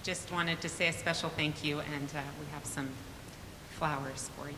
just wanted to say a special thank you, and we have some flowers for you.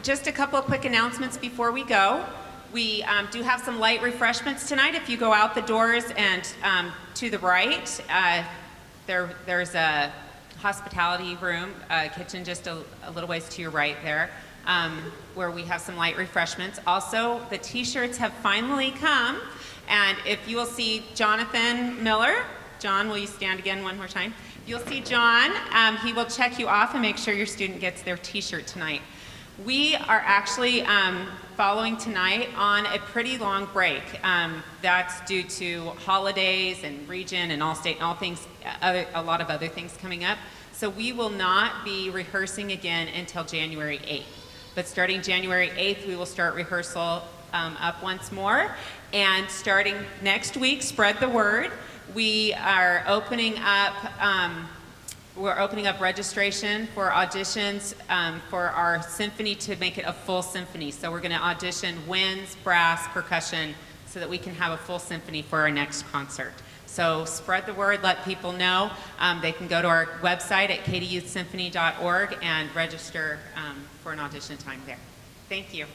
Just a couple of quick announcements before we go. We do have some light refreshments tonight. If you go out the doors and to the right, there's a hospitality room, kitchen just a little ways to your right there, where we have some light refreshments. Also, the t-shirts have finally come, and if you will see Jonathan Miller, John, will you stand again one more time? If you'll see John, he will check you off and make sure your student gets their t-shirt tonight. We are actually following tonight on a pretty long break. That's due to holidays and region and All-State and all things, a lot of other things coming up. So we will not be rehearsing again until January 8th. But starting January 8th, we will start rehearsal up once more. And starting next week, spread the word. We are opening up registration for auditions for our symphony to make it a full symphony. So we're going to audition winds, brass, percussion, so that we can have a full symphony for our next concert. So spread the word, let people know. They can go to our website at katyyouthsymphony.org and register for an audition time there. Thank you.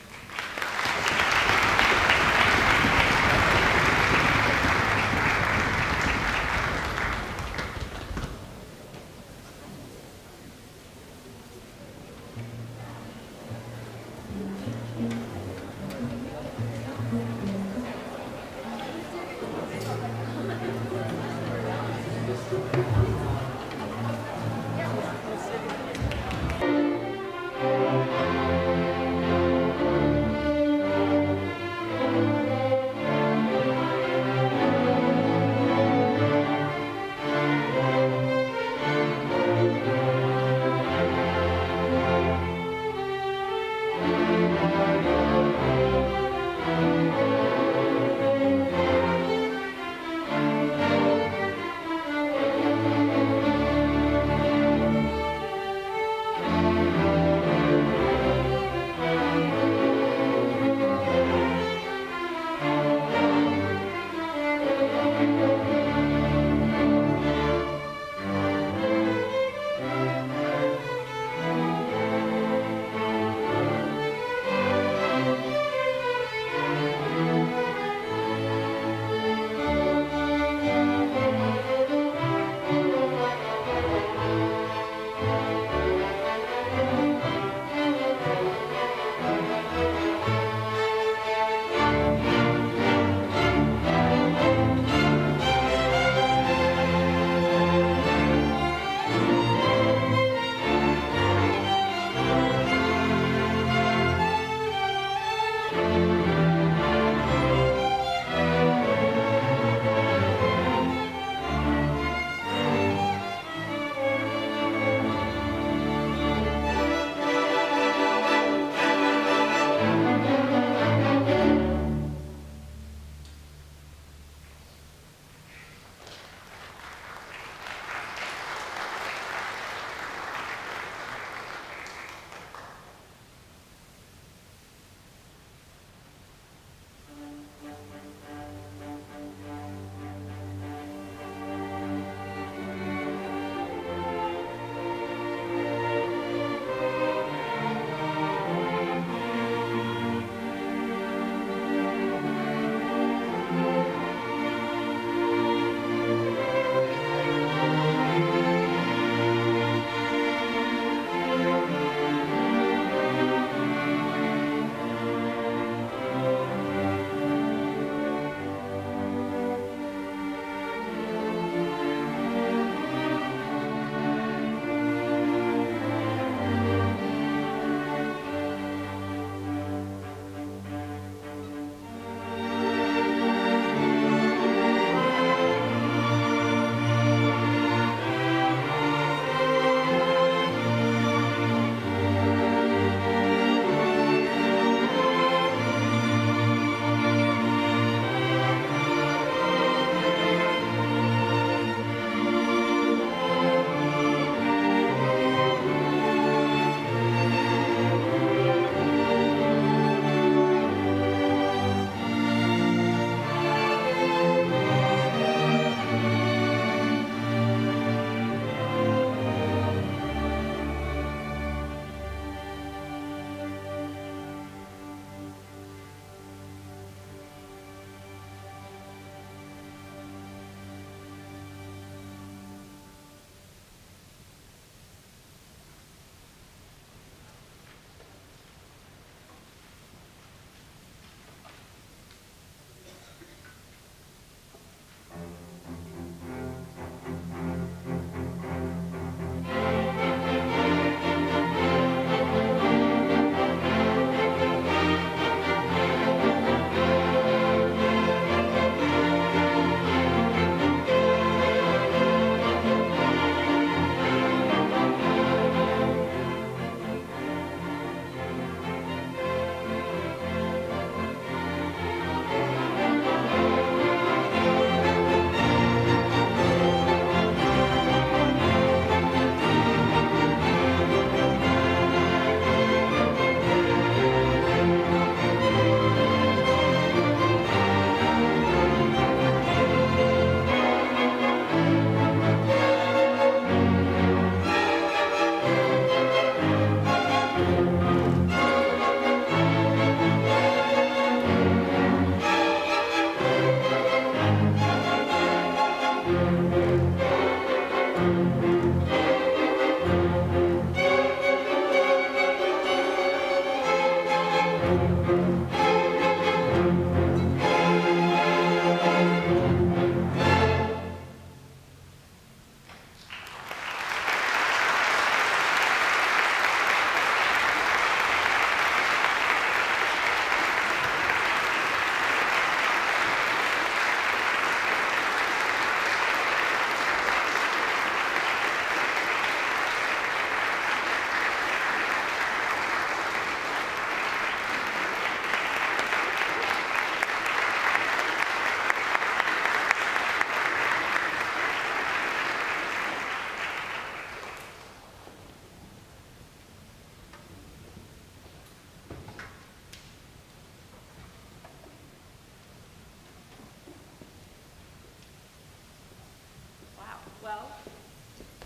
Well,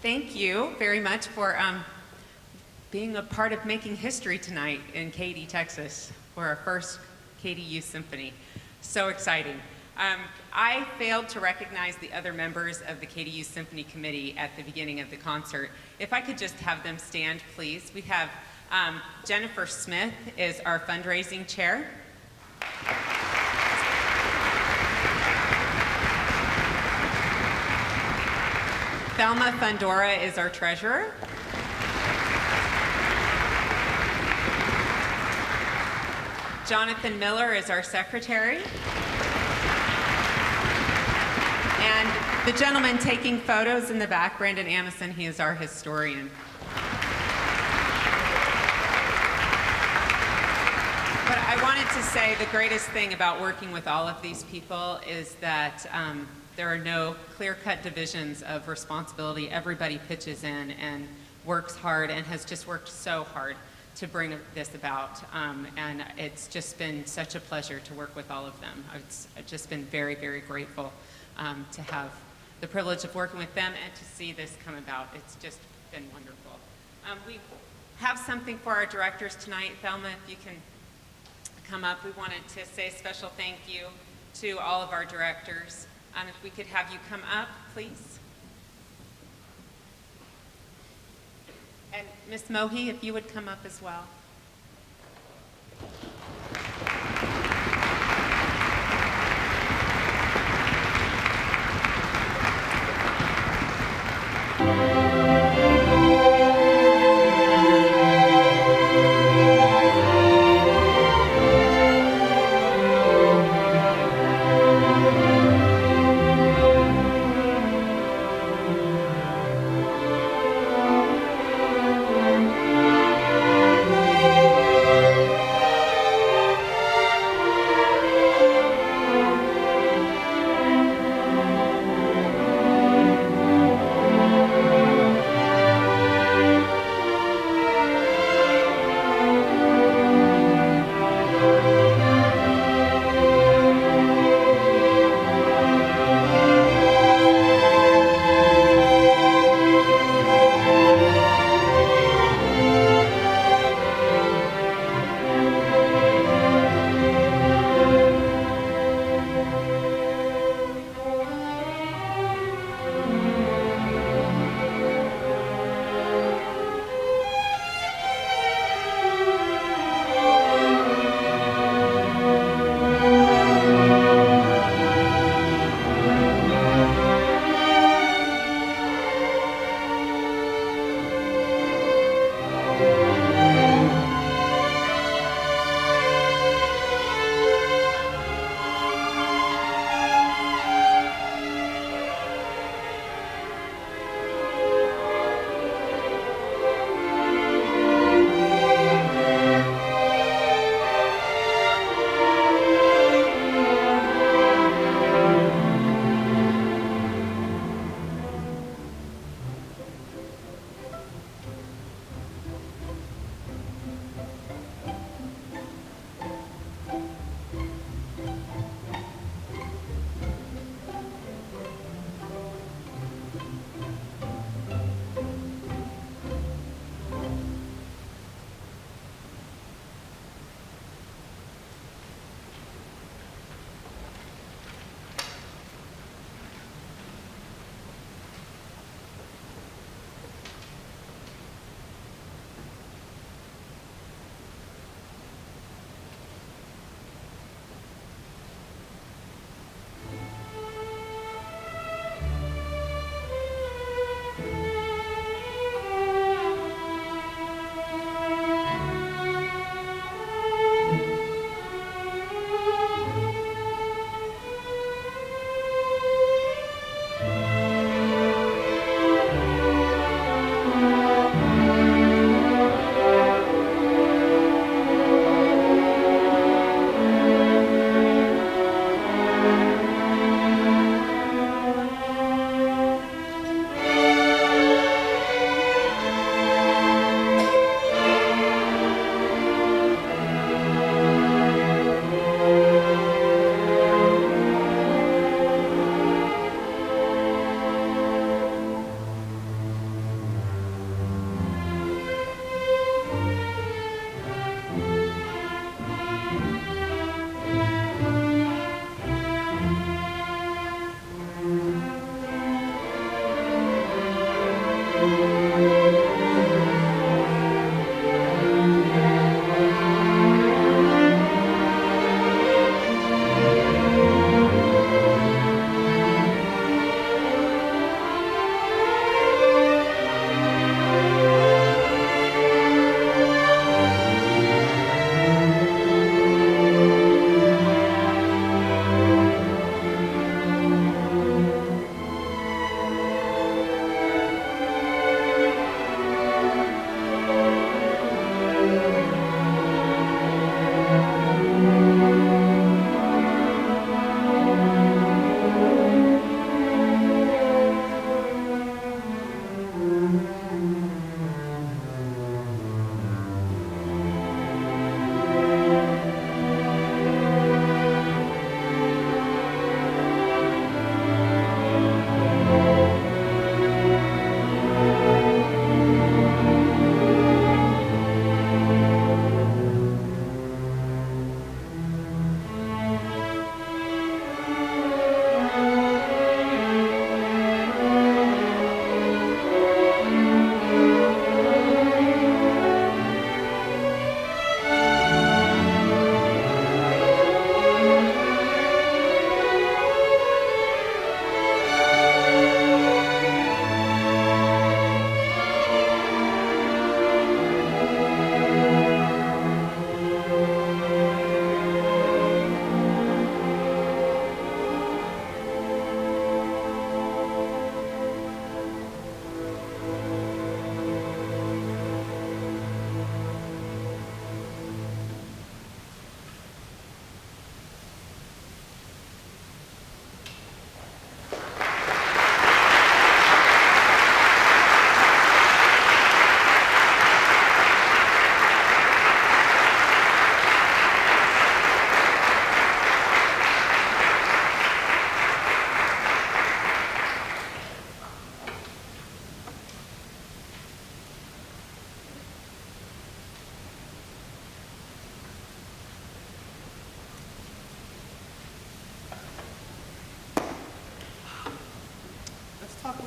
thank you very much for being a part of making history tonight in Katy, Texas, for our first Katy Youth Symphony. So exciting. I failed to recognize the other members of the Katy Youth Symphony Committee at the beginning of the concert. If I could just have them stand, please. We have Jennifer Smith is our fundraising chair. Thelma Fundora is our treasurer. Jonathan Miller is our secretary. And the gentleman taking photos in the back, Brandon Amison, he is our historian. But I wanted to say the greatest thing about working with all of these people is that there are no clear-cut divisions of responsibility. Everybody pitches in and works hard and has just worked so hard to bring this about. And it's just been such a pleasure to work with all of them. I've just been very, very grateful to have the privilege of working with them and to see this come about. It's just been wonderful. We have something for our directors tonight. Thelma, if you can come up. We wanted to say a special thank you to all of our directors. If we could have you come up, please. And Ms. Mohi, if you would come up as well.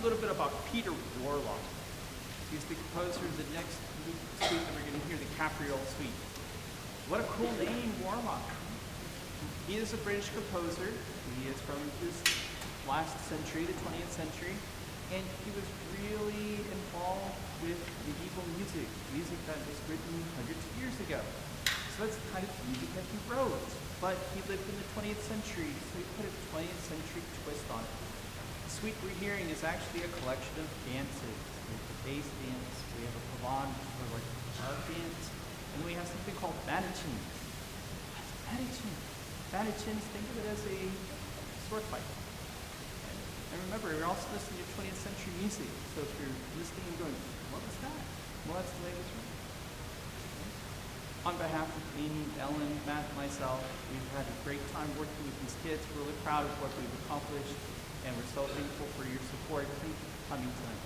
a little bit about Peter Warlock. He's the composer of the next suite that we're going to hear, the Capriole Suite. What a cool name, Warlock. He is a British composer. He is from this last century, the 20th century, and he was really involved with medieval music, music that was written hundreds of years ago. So that's the kind of music that he wrote. But he lived in the 20th century, so he put a 20th century twist on it. The suite we're hearing is actually a collection of dances. We have the bass dance, we have a pavane, which is like our dance, and we have something called banachine. What's banachine? Banachines, think of it as a sword fight. And remember, we're also listening to 20th century music, so if you're listening and going, what was that? Well, that's the latest one. On behalf of Amy, Ellen, Matt, and myself, we've had a great time working with these kids. We're really proud of what we've accomplished, and we're so thankful for your support. Thank you for coming tonight.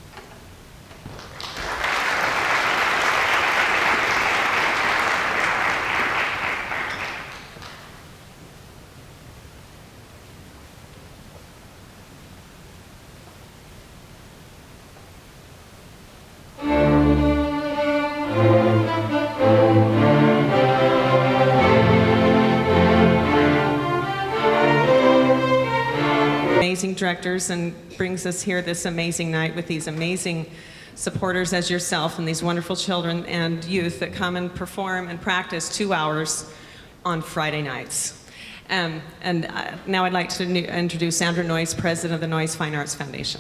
Amazing directors, and brings us here this amazing night with these amazing supporters as yourself and these wonderful children and youth that come and perform and practice 2 hours on Friday nights. Now I'd like to introduce Sandra Noyes, President of the Noyes Fine Arts Foundation.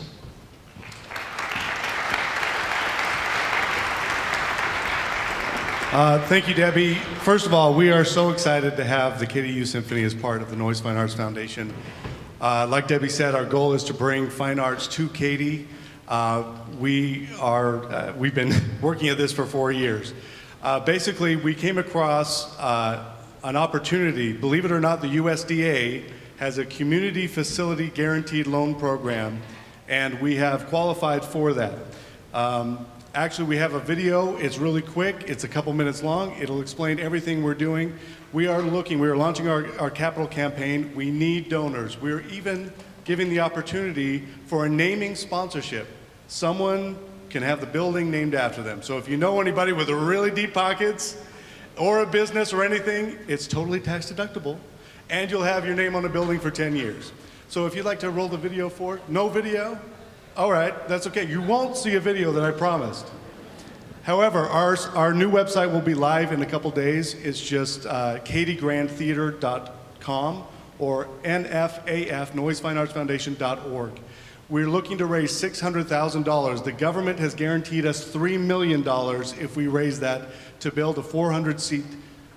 Thank you, Debbie. First of all, we are so excited to have the Katy Youth Symphony as part of the Noyes Fine Arts Foundation. Like Debbie said, our goal is to bring fine arts to Katy. We've been working at this for 4 years. Basically, we came across an opportunity. Believe it or not, the USDA has a community facility guaranteed loan program, and we have qualified for that. Actually, we have a video. It's really quick. It's a couple minutes long. It'll explain everything we're doing. We are launching our capital campaign. We need donors. We're even giving the opportunity for a naming sponsorship. Someone can have the building named after them. So if you know anybody with really deep pockets or a business or anything, it's totally tax deductible. And you'll have your name on a building for 10 years. So if you'd like to roll the video for it, no video? All right, that's okay. You won't see a video that I promised. However, our new website will be live in a couple days. It's just katygrandtheater.com or NFAF, noisefineartsfoundation.org. We're looking to raise $600,000. The government has guaranteed us $3 million if we raise that to build a 400-seat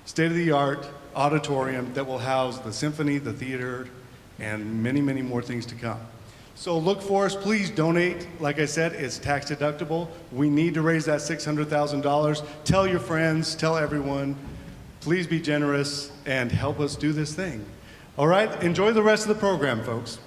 state-of-the-art auditorium that will house the symphony, the theater, and many, many more things to come. So look for us, please donate. Like I said, it's tax deductible. We need to raise that $600,000. Tell your friends, tell everyone. Please be generous and help us do this thing. All right, enjoy the rest of the program, folks.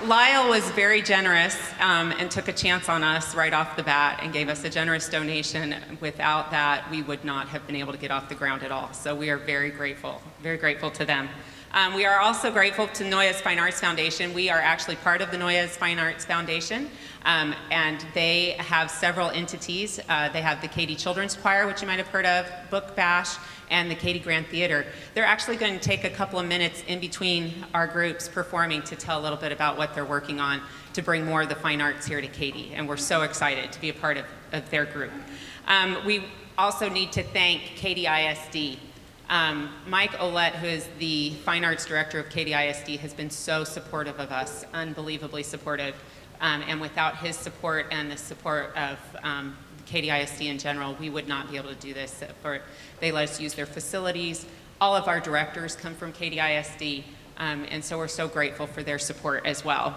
Lyle was very generous and took a chance on us right off the bat and gave us a generous donation. Without that, we would not have been able to get off the ground at all. So we are very grateful to them. We are also grateful to Noyes Fine Arts Foundation. We are actually part of the Noyes Fine Arts Foundation, and they have several entities. They have the Katy Children's Choir, which you might have heard of, Book Bash, and the Katy Grand Theater. They're actually going to take a couple of minutes in between our groups performing to tell a little bit about what they're working on to bring more of the fine arts here to Katy, and we're so excited to be a part of their group. We also need to thank Katy ISD. Mike Olette, who is the Fine Arts Director of Katy ISD, has been so supportive of us, unbelievably supportive. And without his support and the support of Katy ISD in general, we would not be able to do this. They let us use their facilities. All of our directors come from Katy ISD, and so we're so grateful for their support as well.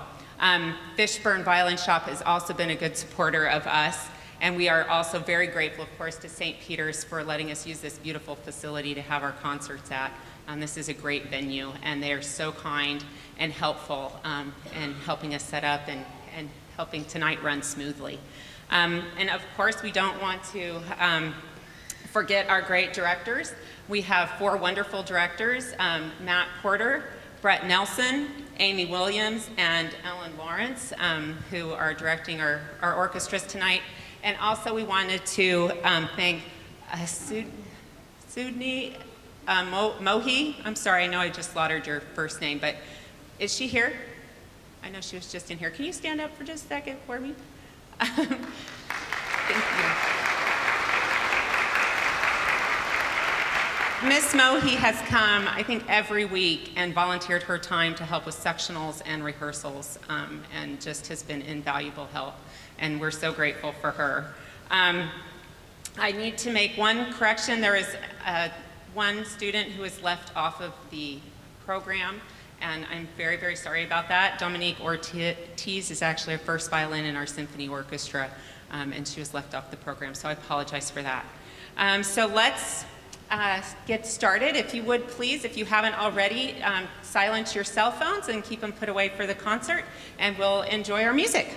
Fishburne Violin Shop has also been a good supporter of us. And we are also very grateful, of course, to St. Peter's for letting us use this beautiful facility to have our concerts at. This is a great venue, and they are so kind and helpful in helping us set up and helping tonight run smoothly. And of course, we don't want to forget our great directors. We have 4 wonderful directors, Matt Porter, Brett Nelson, Amy Williams, and Ellen Lawrence, who are directing our orchestras tonight. And also we wanted to thank Sudni Mohi. I'm sorry, I know I just slaughtered your first name, but is she here? I know she was just in here. Can you stand up for just a second for me? Thank you. Miss Mohi has come, I think, every week and volunteered her time to help with sectionals and rehearsals, and just has been invaluable help. And we're so grateful for her. I need to make one correction. There is one student who is left off of the program, and I'm very, very sorry about that. Dominique Ortiz is actually a first violin in our symphony orchestra, and she was left off the program, so I apologize for that. So let's get started. If you would please, if you haven't already, silence your cell phones and keep them put away for the concert, and we'll enjoy our music.